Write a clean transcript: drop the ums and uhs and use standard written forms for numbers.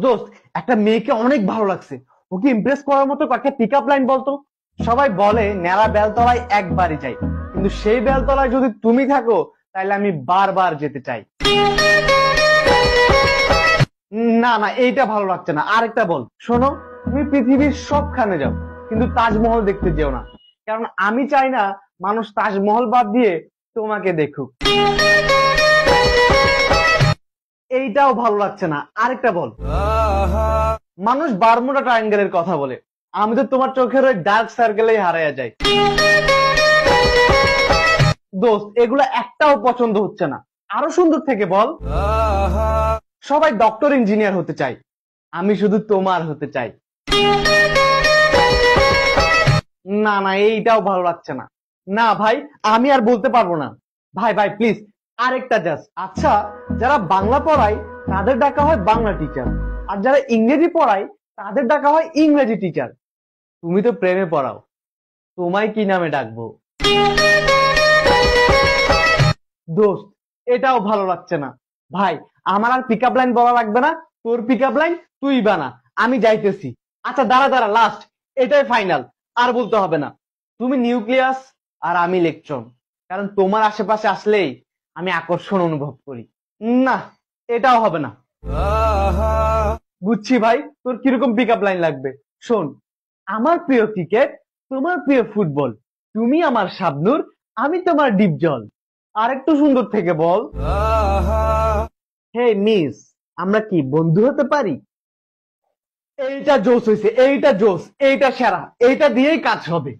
দোস্ত, একটা মেয়েকে অনেক ভালো লাগছে, ওকে ইমপ্রেস করার মতো একটা পিক আপ লাইন বলতো। সবাই বলে ন্যাড়া বেলতলায় একবারই যাই, কিন্তু সেই বেলতলায় যদি তুমি থাকো তাহলে আমি বারবার যেতে চাই। না না, এইটা ভালো লাগছে না, আরেকটা বল। শোনো, তুমি পৃথিবীর সবখানে যাও, কিন্তু তাজমহল দেখতে যেও না, কারণ আমি চাই না মানুষ তাজমহল বাদ দিয়ে তোমাকে দেখুক। এইটাও ভালো লাগছে না, আরেকটা বল। মানুষ বারমুডা ট্রায়াঙ্গেলের কথা বলে, আমি তো তোমার চোখের ওই ডার্ক সার্কেলেই হারাইয়া যাই। দোস্ত, এগুলো একটাও পছন্দ হচ্ছে না, আরো সুন্দর থেকে বল। সবাই ডক্টর ইঞ্জিনিয়ার হতে চাই, আমি শুধু তোমার হতে চাই। না না, এইটাও ভালো লাগছে না। না ভাই, আমি আর বলতে পারবো না। ভাই ভাই প্লিজ, আরেকটা জাস্ট। আচ্ছা, যারা বাংলা পড়ায় তাদের ডাকা হয় বাংলা টিচার, আর যারা ইংরেজি পড়ায় তাদের ডাকা হয় ইংরেজি টিচার। তুমি তো প্রেমে পড়াও, তোমায় কি নামে ডাকবো? দোস্ত, এটাও ভালো লাগছে না। ভাই, আমার আর পিক আপ লাইন বলা লাগবে না, তোর পিক আপ লাইন তুই বানা, আমি যাইতেছি। আচ্ছা দাঁড়া দাঁড়া, লাস্ট, এটাই ফাইনাল, আর বলতে হবে না। তুমি নিউক্লিয়াস আর আমি ইলেকট্রন, কারণ তোমার আশেপাশে আসলেই আমি আকর্ষণ অনুভব করি। না, এটাও হবে না। বুঝছি ভাই, তোর কিরকম পিক আপ লাইন লাগবে। শোন, আমার প্রিয় ক্রিকেট, তোমার প্রিয় ফুটবল, তুমি আমার শাবনূর, আমি তোমার ডিপ জল। আর একটু সুন্দর থেকে বল। হে মিস, আমরা কি বন্ধু হতে পারি? এইটা জোস হয়েছে, এইটা জোস, এইটা সেরা, এইটা দিয়েই কাজ হবে।